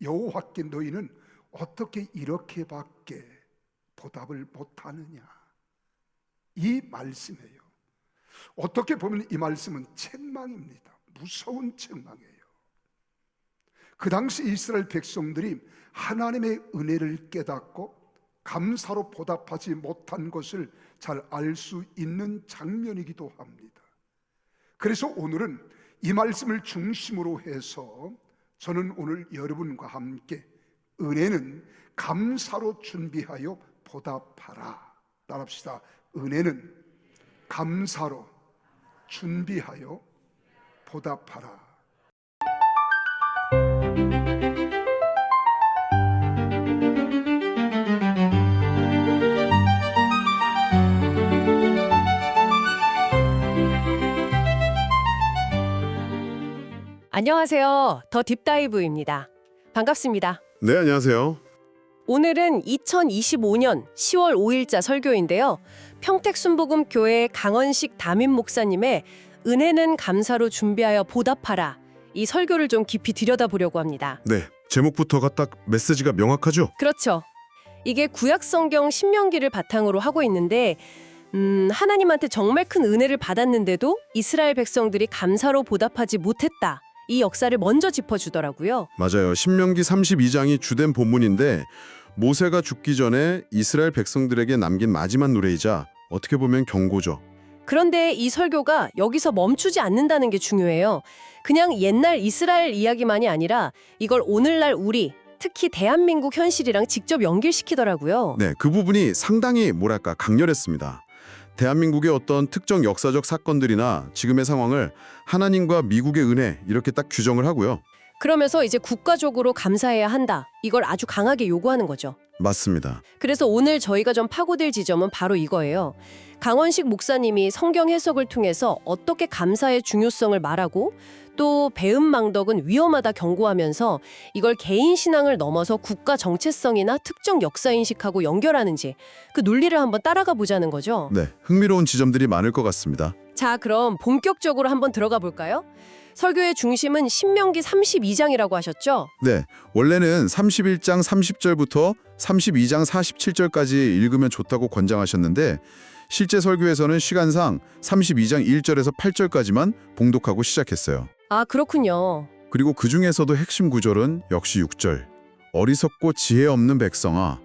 여호와께 너희는 어떻게 이렇게밖에 보답을 못하느냐. 이 말씀이에요. 어떻게 보면 이 말씀은 책망입니다. 무서운 책망이에요. 그 당시 이스라엘 백성들이 하나님의 은혜를 깨닫고 감사로 보답하지 못한 것을 잘 알 수 있는 장면이기도 합니다. 그래서 오늘은 이 말씀을 중심으로 해서 저는 오늘 여러분과 함께 은혜는 감사로 준비하여 보답하라. 따라합시다. 은혜는 감사로 준비하여 보답하라. 안녕하세요. 더 딥다이브입니다. 반갑습니다. 네, 안녕하세요. 오늘은 2025년 10월 5일자 설교인데요. 평택순복음교회 강원식 담임 목사님의 은혜는 감사로 준비하여 보답하라, 이 설교를 좀 깊이 들여다보려고 합니다. 네, 제목부터가 딱 메시지가 명확하죠? 그렇죠. 이게 구약성경 신명기를 바탕으로 하고 있는데 하나님한테 정말 큰 은혜를 받았는데도 이스라엘 백성들이 감사로 보답하지 못했다. 이 역사를 먼저 짚어주더라고요. 맞아요. 신명기 32장이 주된 본문인데 모세가 죽기 전에 이스라엘 백성들에게 남긴 마지막 노래이자 어떻게 보면 경고죠. 그런데 이 설교가 여기서 멈추지 않는다는 게 중요해요. 그냥 옛날 이스라엘 이야기만이 아니라 이걸 오늘날 우리, 특히 대한민국 현실이랑 직접 연결시키더라고요. 네, 그 부분이 상당히 강렬했습니다. 대한민국의 어떤 특정 역사적 사건들이나 지금의 상황을 하나님과 미국의 은혜 이렇게 딱 규정을 하고요. 그러면서 이제 국가적으로 감사해야 한다. 이걸 아주 강하게 요구하는 거죠. 맞습니다. 그래서 오늘 저희가 좀 파고들 지점은 바로 이거예요. 강원식 목사님이 성경 해석을 통해서 어떻게 감사의 중요성을 말하고 또 배은망덕은 위험하다 경고하면서 이걸 개인 신앙을 넘어서 국가 정체성이나 특정 역사인식하고 연결하는지 그 논리를 한번 따라가 보자는 거죠. 네, 흥미로운 지점들이 많을 것 같습니다. 자, 그럼 본격적으로 한번 들어가 볼까요? 설교의 중심은 신명기 32장이라고 하셨죠? 네, 원래는 31장 30절부터 32장 47절까지 읽으면 좋다고 권장하셨는데 실제 설교에서는 시간상 32장 1절에서 8절까지만 봉독하고 시작했어요. 아, 그렇군요. 그리고 그 중에서도 핵심 구절은 역시 6절. 어리석고 지혜 없는 백성아,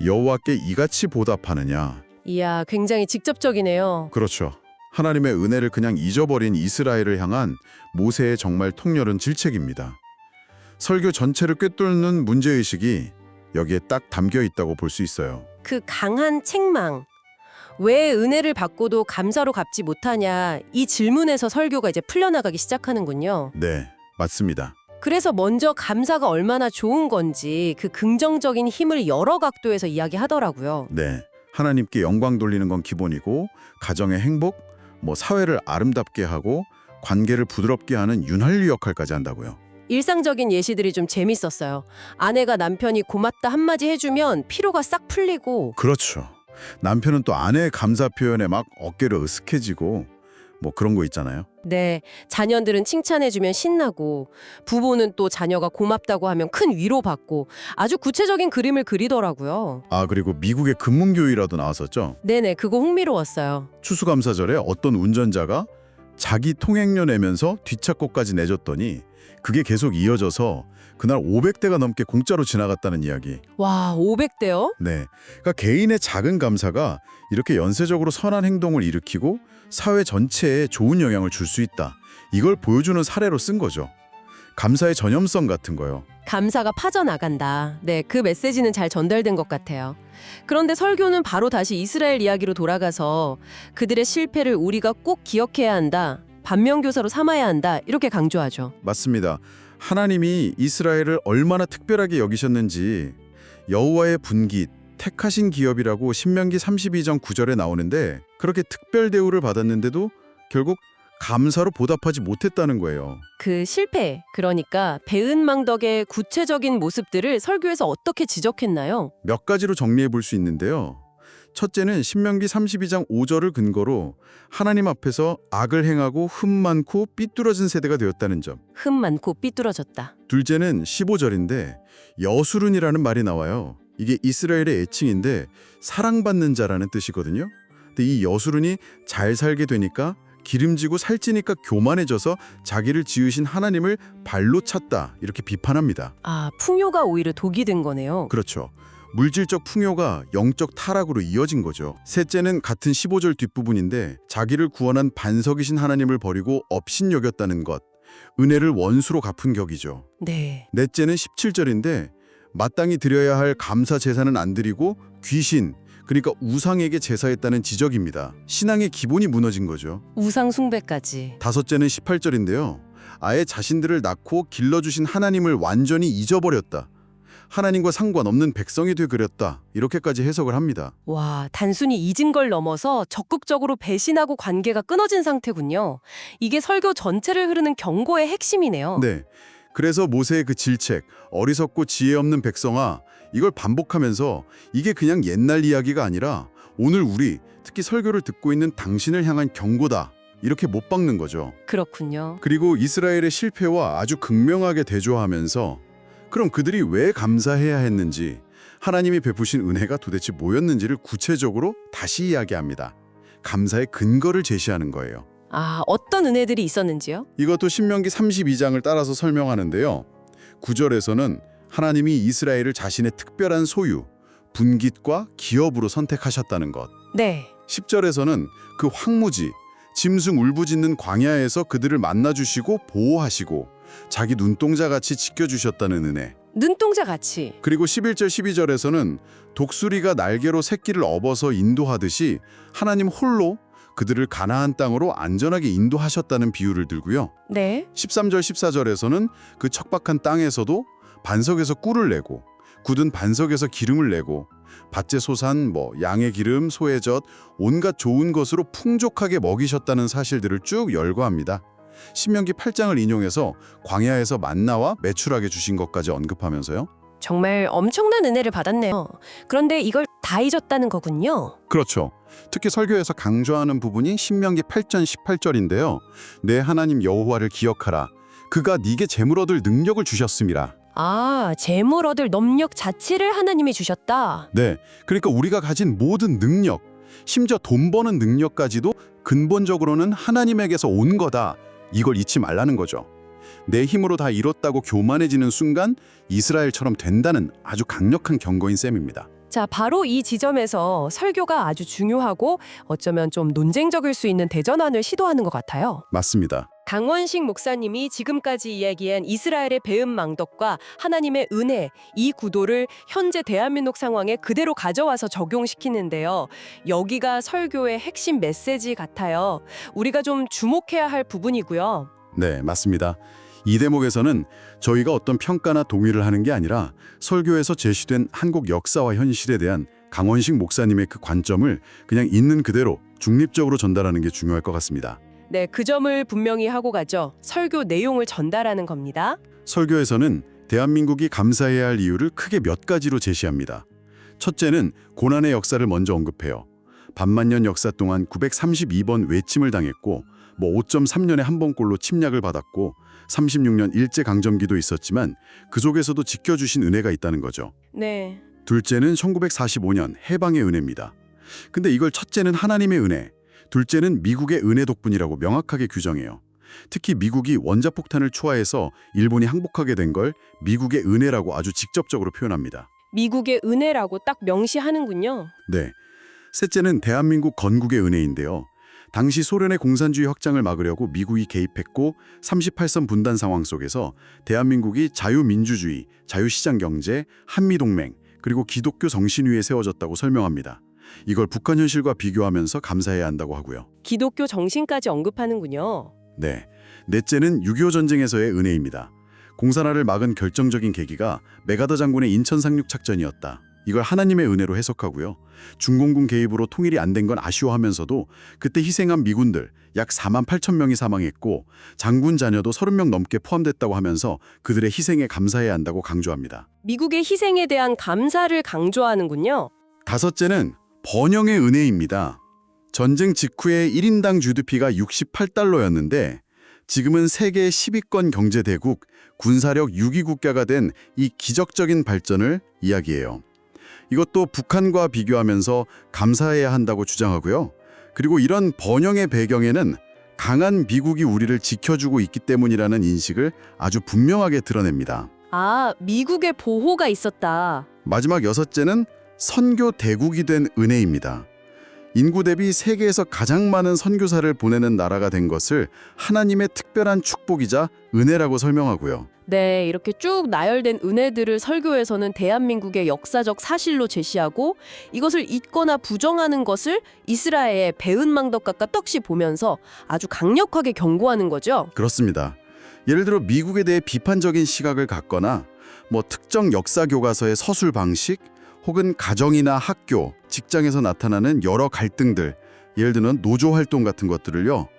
여호와께 이같이 보답하느냐. 이야, 굉장히 직접적이네요. 그렇죠. 하나님의 은혜를 그냥 잊어버린 이스라엘을 향한 모세의 정말 통렬한 질책입니다. 설교 전체를 꿰뚫는 문제의식이 여기에 딱 담겨 있다고 볼 수 있어요. 그 강한 책망. 왜 은혜를 받고도 감사로 갚지 못하냐, 이 질문에서 설교가 이제 풀려나가기 시작하는군요. 네, 맞습니다. 그래서 먼저 감사가 얼마나 좋은 건지 그 긍정적인 힘을 여러 각도에서 이야기하더라고요. 네, 하나님께 영광 돌리는 건 기본이고 가정의 행복, 사회를 아름답게 하고 관계를 부드럽게 하는 윤활유 역할까지 한다고요. 일상적인 예시들이 좀 재밌었어요. 아내가 남편이 고맙다 한마디 해주면 피로가 싹 풀리고. 그렇죠. 남편은 또 아내의 감사 표현에 막 어깨를 으쓱해지고 그런 거 있잖아요. 네, 자녀들은 칭찬해주면 신나고 부부는 또 자녀가 고맙다고 하면 큰 위로받고 아주 구체적인 그림을 그리더라고요. 아, 그리고 미국의 금문교회라도 나왔었죠. 네네, 그거 흥미로웠어요. 추수감사절에 어떤 운전자가 자기 통행료 내면서 뒷차고까지 내줬더니 그게 계속 이어져서 그날 500대가 넘게 공짜로 지나갔다는 이야기. 와, 500대요? 네, 그러니까 개인의 작은 감사가 이렇게 연쇄적으로 선한 행동을 일으키고 사회 전체에 좋은 영향을 줄 수 있다. 이걸 보여주는 사례로 쓴 거죠. 감사의 전염성 같은 거요. 감사가 파져나간다. 네, 그 메시지는 잘 전달된 것 같아요. 그런데 설교는 바로 다시 이스라엘 이야기로 돌아가서 그들의 실패를 우리가 꼭 기억해야 한다. 반면교사로 삼아야 한다. 이렇게 강조하죠. 맞습니다. 하나님이 이스라엘을 얼마나 특별하게 여기셨는지 여호와의 분깃, 택하신 기업이라고 신명기 32장 9절에 나오는데 그렇게 특별 대우를 받았는데도 결국 감사로 보답하지 못했다는 거예요. 그 실패, 그러니까 배은망덕의 구체적인 모습들을 설교에서 어떻게 지적했나요? 몇 가지로 정리해 볼 수 있는데요. 첫째는 신명기 32장 5절을 근거로 하나님 앞에서 악을 행하고 흠 많고 삐뚤어진 세대가 되었다는 점. 흠 많고 삐뚤어졌다. 둘째는 15절인데 여수룬이라는 말이 나와요. 이게 이스라엘의 애칭인데 사랑받는 자라는 뜻이거든요. 근데 이 여수룬이 잘 살게 되니까 기름지고 살찌니까 교만해져서 자기를 지으신 하나님을 발로 찼다 이렇게 비판합니다. 아, 풍요가 오히려 독이 된 거네요. 그렇죠. 물질적 풍요가 영적 타락으로 이어진 거죠. 셋째는 같은 15절 뒷부분인데 자기를 구원한 반석이신 하나님을 버리고 업신여겼다는 것. 은혜를 원수로 갚은 격이죠. 네. 넷째는 17절인데 마땅히 드려야 할 감사 제사는 안 드리고 귀신, 그러니까 우상에게 제사했다는 지적입니다. 신앙의 기본이 무너진 거죠. 우상 숭배까지. 다섯째는 18절인데요. 아예 자신들을 낳고 길러주신 하나님을 완전히 잊어버렸다. 하나님과 상관없는 백성이 되그렸다. 이렇게까지 해석을 합니다. 와, 단순히 잊은 걸 넘어서 적극적으로 배신하고 관계가 끊어진 상태군요. 이게 설교 전체를 흐르는 경고의 핵심이네요. 네. 그래서 모세의 그 질책, 어리석고 지혜 없는 백성아, 이걸 반복하면서 이게 그냥 옛날 이야기가 아니라 오늘 우리, 특히 설교를 듣고 있는 당신을 향한 경고다. 이렇게 못 박는 거죠. 그렇군요. 그리고 이스라엘의 실패와 아주 극명하게 대조하면서 그럼 그들이 왜 감사해야 했는지, 하나님이 베푸신 은혜가 도대체 뭐였는지를 구체적으로 다시 이야기합니다. 감사의 근거를 제시하는 거예요. 아, 어떤 은혜들이 있었는지요? 이것도 신명기 32장을 따라서 설명하는데요. 9절에서는 하나님이 이스라엘을 자신의 특별한 소유, 분깃과 기업으로 선택하셨다는 것. 네. 10절에서는 그 황무지, 짐승 울부짖는 광야에서 그들을 만나주시고 보호하시고 자기 눈동자같이 지켜주셨다는 은혜. 눈동자 같이. 그리고 11절 12절에서는 독수리가 날개로 새끼를 업어서 인도하듯이 하나님 홀로 그들을 가나안 땅으로 안전하게 인도하셨다는 비유를 들고요. 네. 13절 14절에서는 그 척박한 땅에서도 반석에서 꿀을 내고 굳은 반석에서 기름을 내고 밭재 소산, 양의 기름, 소의 젖, 온갖 좋은 것으로 풍족하게 먹이셨다는 사실들을 쭉 열거합니다. 신명기 8장을 인용해서 광야에서 만나와 매출하게 주신 것까지 언급하면서요. 정말 엄청난 은혜를 받았네요. 그런데 이걸 다 잊었다는 거군요. 그렇죠. 특히 설교에서 강조하는 부분이 신명기 8장 18절인데요. 내 하나님 여호와를 기억하라. 그가 네게 재물 얻을 능력을 주셨음이라. 아, 재물 얻을 능력 자체를 하나님이 주셨다. 네, 그러니까 우리가 가진 모든 능력, 심지어 돈 버는 능력까지도 근본적으로는 하나님에게서 온 거다. 이걸 잊지 말라는 거죠. 내 힘으로 다 이뤘다고 교만해지는 순간 이스라엘처럼 된다는 아주 강력한 경고인 셈입니다. 자, 바로 이 지점에서 설교가 아주 중요하고 어쩌면 좀 논쟁적일 수 있는 대전환을 시도하는 것 같아요. 맞습니다. 강원식 목사님이 지금까지 이야기한 이스라엘의 배은망덕과 하나님의 은혜, 이 구도를 현재 대한민국 상황에 그대로 가져와서 적용시키는데요. 여기가 설교의 핵심 메시지 같아요. 우리가 좀 주목해야 할 부분이고요. 네, 맞습니다. 이 대목에서는 저희가 어떤 평가나 동의를 하는 게 아니라 설교에서 제시된 한국 역사와 현실에 대한 강원식 목사님의 그 관점을 그냥 있는 그대로 중립적으로 전달하는 게 중요할 것 같습니다. 네, 그 점을 분명히 하고 가죠. 설교 내용을 전달하는 겁니다. 설교에서는 대한민국이 감사해야 할 이유를 크게 몇 가지로 제시합니다. 첫째는 고난의 역사를 먼저 언급해요. 반만년 역사 동안 932번 외침을 당했고 5.3년에 한 번꼴로 침략을 받았고 36년 일제강점기도 있었지만 그 속에서도 지켜주신 은혜가 있다는 거죠. 네. 둘째는 1945년 해방의 은혜입니다. 근데 이걸 첫째는 하나님의 은혜, 둘째는 미국의 은혜 덕분이라고 명확하게 규정해요. 특히 미국이 원자폭탄을 초하해서 일본이 항복하게 된 걸 미국의 은혜라고 아주 직접적으로 표현합니다. 미국의 은혜라고 딱 명시하는군요. 네. 셋째는 대한민국 건국의 은혜인데요. 당시 소련의 공산주의 확장을 막으려고 미국이 개입했고 38선 분단 상황 속에서 대한민국이 자유민주주의, 자유시장 경제, 한미동맹, 그리고 기독교 정신 위에 세워졌다고 설명합니다. 이걸 북한 현실과 비교하면서 감사해야 한다고 하고요. 기독교 정신까지 언급하는군요. 네. 넷째는 6.25 전쟁에서의 은혜입니다. 공산화를 막은 결정적인 계기가 메가더 장군의 인천 상륙 작전이었다. 이걸 하나님의 은혜로 해석하고요. 중공군 개입으로 통일이 안 된 건 아쉬워하면서도 그때 희생한 미군들 약 4만 8천 명이 사망했고 장군 자녀도 30명 넘게 포함됐다고 하면서 그들의 희생에 감사해야 한다고 강조합니다. 미국의 희생에 대한 감사를 강조하는군요. 다섯째는 번영의 은혜입니다. 전쟁 직후에 1인당 GDP가 68달러였는데 지금은 세계 10위권 경제대국, 군사력 6위 국가가 된 이 기적적인 발전을 이야기해요. 이것도 북한과 비교하면서 감사해야 한다고 주장하고요. 그리고 이런 번영의 배경에는 강한 미국이 우리를 지켜주고 있기 때문이라는 인식을 아주 분명하게 드러냅니다. 아, 미국의 보호가 있었다. 마지막 여섯째는 선교 대국이 된 은혜입니다. 인구 대비 세계에서 가장 많은 선교사를 보내는 나라가 된 것을 하나님의 특별한 축복이자 은혜라고 설명하고요. 네, 이렇게 쭉 나열된 은혜들을 설교에서는 대한민국의 역사적 사실로 제시하고 이것을 잊거나 부정하는 것을 이스라엘의 배은망덕각과 떡시 보면서 아주 강력하게 경고하는 거죠. 그렇습니다. 예를 들어 미국에 대해 비판적인 시각을 갖거나 특정 역사 교과서의 서술 방식 혹은 가정이나 학교, 직장에서 나타나는 여러 갈등들, 예를 들면 노조 활동 같은 것들을요.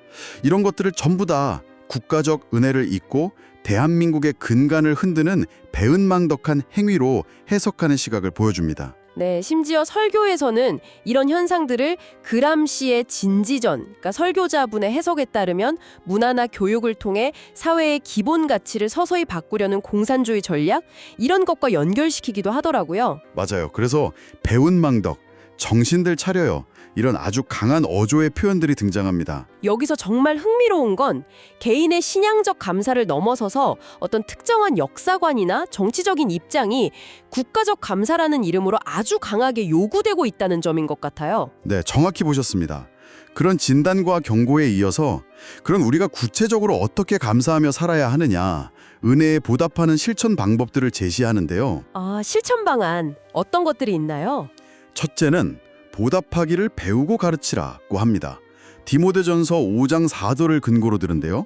이런 것들을 전부 다 국가적 은혜를 잊고 대한민국의 근간을 흔드는 배은망덕한 행위로 해석하는 시각을 보여줍니다. 네, 심지어 설교에서는 이런 현상들을 그람시의 진지전, 그러니까 설교자분의 해석에 따르면 문화나 교육을 통해 사회의 기본 가치를 서서히 바꾸려는 공산주의 전략, 이런 것과 연결시키기도 하더라고요. 맞아요. 그래서 배은망덕, 정신들 차려요. 이런 아주 강한 어조의 표현들이 등장합니다. 여기서 정말 흥미로운 건 개인의 신앙적 감사를 넘어서서 어떤 특정한 역사관이나 정치적인 입장이 국가적 감사라는 이름으로 아주 강하게 요구되고 있다는 점인 것 같아요. 네, 정확히 보셨습니다. 그런 진단과 경고에 이어서 그런 우리가 구체적으로 어떻게 감사하며 살아야 하느냐, 은혜에 보답하는 실천 방법들을 제시하는데요. 아, 실천 방안 어떤 것들이 있나요? 첫째는 보답하기를 배우고 가르치라고 합니다. 디모데전서 5장 4절을 근거로 들은데요.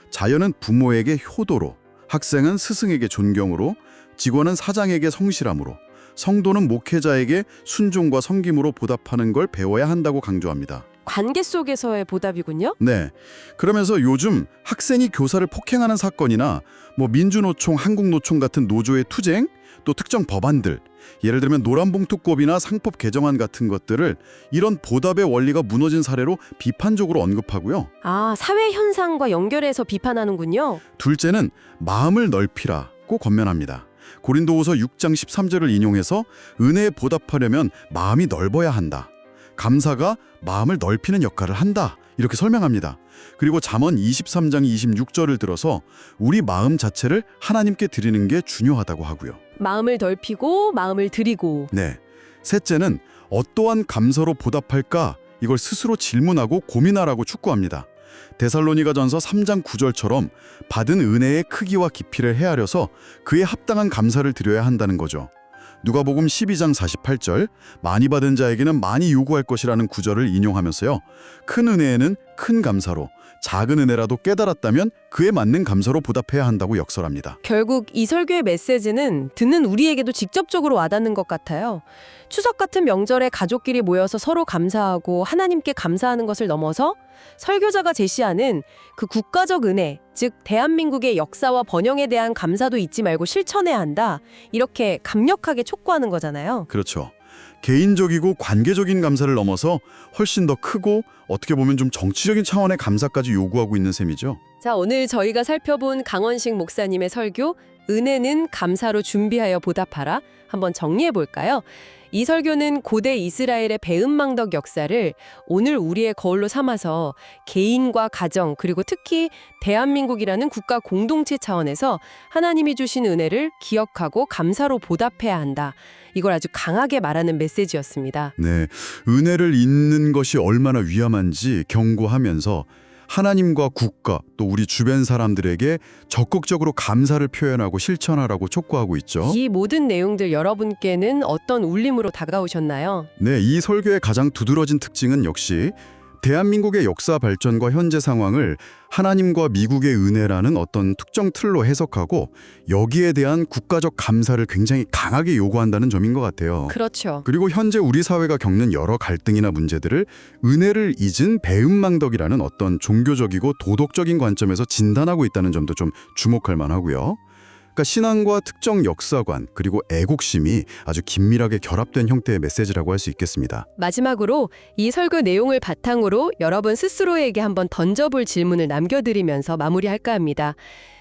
자녀는 부모에게 효도로, 학생은 스승에게 존경으로, 직원은 사장에게 성실함으로, 성도는 목회자에게 순종과 섬김으로 보답하는 걸 배워야 한다고 강조합니다. 관계 속에서의 보답이군요. 네. 그러면서 요즘 학생이 교사를 폭행하는 사건이나 민주노총, 한국노총 같은 노조의 투쟁, 또 특정 법안들, 예를 들면 노란봉투법이나 상법 개정안 같은 것들을 이런 보답의 원리가 무너진 사례로 비판적으로 언급하고요. 아, 사회 현상과 연결해서 비판하는군요. 둘째는 마음을 넓히라고 권면합니다. 고린도후서 6장 13절을 인용해서 은혜에 보답하려면 마음이 넓어야 한다. 감사가 마음을 넓히는 역할을 한다. 이렇게 설명합니다. 그리고 잠언 23장 26절을 들어서 우리 마음 자체를 하나님께 드리는 게 중요하다고 하고요. 마음을 넓히고 마음을 드리고. 네. 셋째는 어떠한 감사로 보답할까? 이걸 스스로 질문하고 고민하라고 촉구합니다. 데살로니가전서 3장 9절처럼 받은 은혜의 크기와 깊이를 헤아려서 그에 합당한 감사를 드려야 한다는 거죠. 누가복음 12장 48절 많이 받은 자에게는 많이 요구할 것이라는 구절을 인용하면서요. 큰 은혜에는 큰 감사로, 작은 은혜라도 깨달았다면 그에 맞는 감사로 보답해야 한다고 역설합니다. 결국 이 설교의 메시지는 듣는 우리에게도 직접적으로 와닿는 것 같아요. 추석 같은 명절에 가족끼리 모여서 서로 감사하고 하나님께 감사하는 것을 넘어서 설교자가 제시하는 그 국가적 은혜, 즉 대한민국의 역사와 번영에 대한 감사도 잊지 말고 실천해야 한다. 이렇게 강력하게 촉구하는 거잖아요. 그렇죠. 개인적이고 관계적인 감사를 넘어서 훨씬 더 크고 어떻게 보면 좀 정치적인 차원의 감사까지 요구하고 있는 셈이죠. 자, 오늘 저희가 살펴본 강원식 목사님의 설교 은혜는 감사로 준비하여 보답하라 한번 정리해 볼까요? 이 설교는 고대 이스라엘의 배은망덕 역사를 오늘 우리의 거울로 삼아서 개인과 가정 그리고 특히 대한민국이라는 국가 공동체 차원에서 하나님이 주신 은혜를 기억하고 감사로 보답해야 한다. 이걸 아주 강하게 말하는 메시지였습니다. 네, 은혜를 잊는 것이 얼마나 위험한지 경고하면서 하나님과 국가 또 우리 주변 사람들에게 적극적으로 감사를 표현하고 실천하라고 촉구하고 있죠. 이 모든 내용들 여러분께는 어떤 울림으로 다가오셨나요? 네, 이 설교의 가장 두드러진 특징은 역시 대한민국의 역사 발전과 현재 상황을 하나님과 미국의 은혜라는 어떤 특정 틀로 해석하고 여기에 대한 국가적 감사를 굉장히 강하게 요구한다는 점인 것 같아요. 그렇죠. 그리고 현재 우리 사회가 겪는 여러 갈등이나 문제들을 은혜를 잊은 배은망덕이라는 어떤 종교적이고 도덕적인 관점에서 진단하고 있다는 점도 좀 주목할 만하고요. 그러니까 신앙과 특정 역사관 그리고 애국심이 아주 긴밀하게 결합된 형태의 메시지라고 할 수 있겠습니다. 마지막으로 이 설교 내용을 바탕으로 여러분 스스로에게 한번 던져볼 질문을 남겨드리면서 마무리할까 합니다.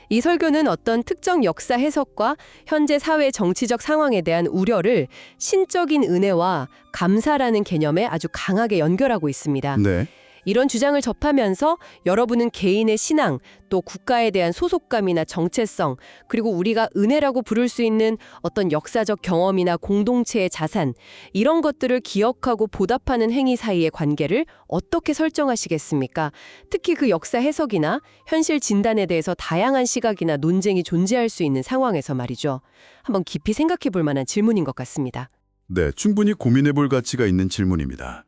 이 설교는 어떤 특정 역사 해석과 현재 사회 정치적 상황에 대한 우려를 신적인 은혜와 감사라는 개념에 아주 강하게 연결하고 있습니다. 네. 이런 주장을 접하면서 여러분은 개인의 신앙, 또 국가에 대한 소속감이나 정체성, 그리고 우리가 은혜라고 부를 수 있는 어떤 역사적 경험이나 공동체의 자산, 이런 것들을 기억하고 보답하는 행위 사이의 관계를 어떻게 설정하시겠습니까? 특히 그 역사 해석이나 현실 진단에 대해서 다양한 시각이나 논쟁이 존재할 수 있는 상황에서 말이죠. 한번 깊이 생각해 볼 만한 질문인 것 같습니다. 네, 충분히 고민해 볼 가치가 있는 질문입니다.